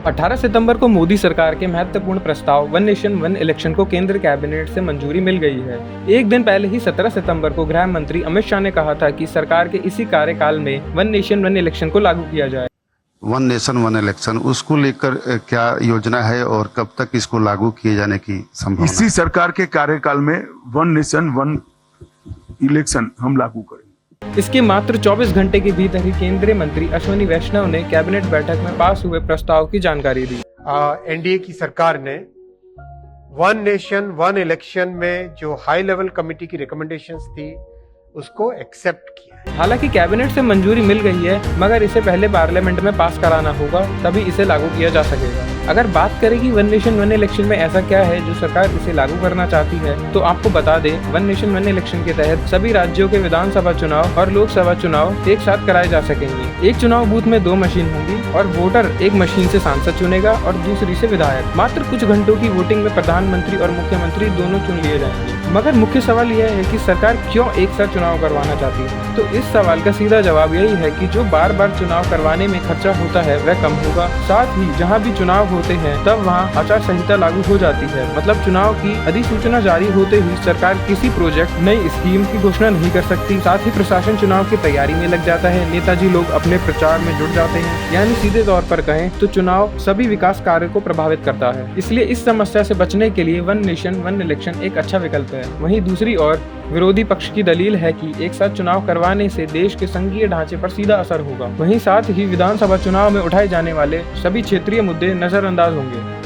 18 सितंबर को मोदी सरकार के महत्वपूर्ण प्रस्ताव वन नेशन वन इलेक्शन को केंद्र कैबिनेट से मंजूरी मिल गई है। एक दिन पहले ही 17 सितंबर को गृह मंत्री अमित शाह ने कहा था कि सरकार के इसी कार्यकाल में वन नेशन वन इलेक्शन को लागू किया जाए। वन नेशन वन इलेक्शन, उसको लेकर क्या योजना है और कब तक इसको लागू किए जाने की संभावना? इसी सरकार के कार्यकाल में वन नेशन वन इलेक्शन हम लागू करेंगे। इसके मात्र 24 घंटे के भीतर ही केंद्रीय मंत्री अश्विनी वैष्णव ने कैबिनेट बैठक में पास हुए प्रस्ताव की जानकारी दी। एनडीए की सरकार ने वन नेशन वन इलेक्शन में जो हाई लेवल कमेटी की रिकमेंडेशंस थी उसको एक्सेप्ट किया। हालांकि कैबिनेट से मंजूरी मिल गई है, मगर इसे पहले पार्लियामेंट में पास कराना होगा, तभी इसे लागू किया जा सकेगा। अगर बात करें कि वन नेशन वन इलेक्शन में ऐसा क्या है जो सरकार इसे लागू करना चाहती है, तो आपको बता दें, वन नेशन वन इलेक्शन के तहत सभी राज्यों के विधानसभा चुनाव और लोकसभा चुनाव एक साथ कराए जा सकेंगे। एक चुनाव बूथ में 2 मशीन होंगी और वोटर एक मशीन से सांसद चुनेगा और दूसरी से विधायक। मात्र कुछ घंटों की वोटिंग में प्रधानमंत्री और मुख्यमंत्री दोनों चुन लिए जाएंगे। मगर मुख्य सवाल यह है कि सरकार क्यों एक साथ चुनाव करवाना चाहती है? तो इस सवाल का सीधा जवाब यही है कि जो बार बार चुनाव करवाने में खर्चा होता है वह कम होगा। साथ ही जहां भी चुनाव होते हैं तब वहां आचार संहिता लागू हो जाती है। मतलब चुनाव की अधिसूचना जारी होते ही सरकार किसी प्रोजेक्ट नई स्कीम की घोषणा नहीं कर सकती। साथ ही प्रशासन चुनाव की तैयारी में लग जाता है, नेताजी लोग अपने प्रचार में जुट जाते हैं। यानी सीधे तौर पर कहें तो चुनाव सभी विकास कार्य को प्रभावित करता है। इसलिए इस समस्या से बचने के लिए वन नेशन वन इलेक्शन एक अच्छा विकल्प है। वहीं दूसरी ओर विरोधी पक्ष की दलील है कि एक साथ चुनाव करवाने से देश के संघीय ढांचे पर सीधा असर होगा। वहीं साथ ही विधानसभा चुनाव में उठाए जाने वाले सभी क्षेत्रीय मुद्दे नजरअंदाज होंगे।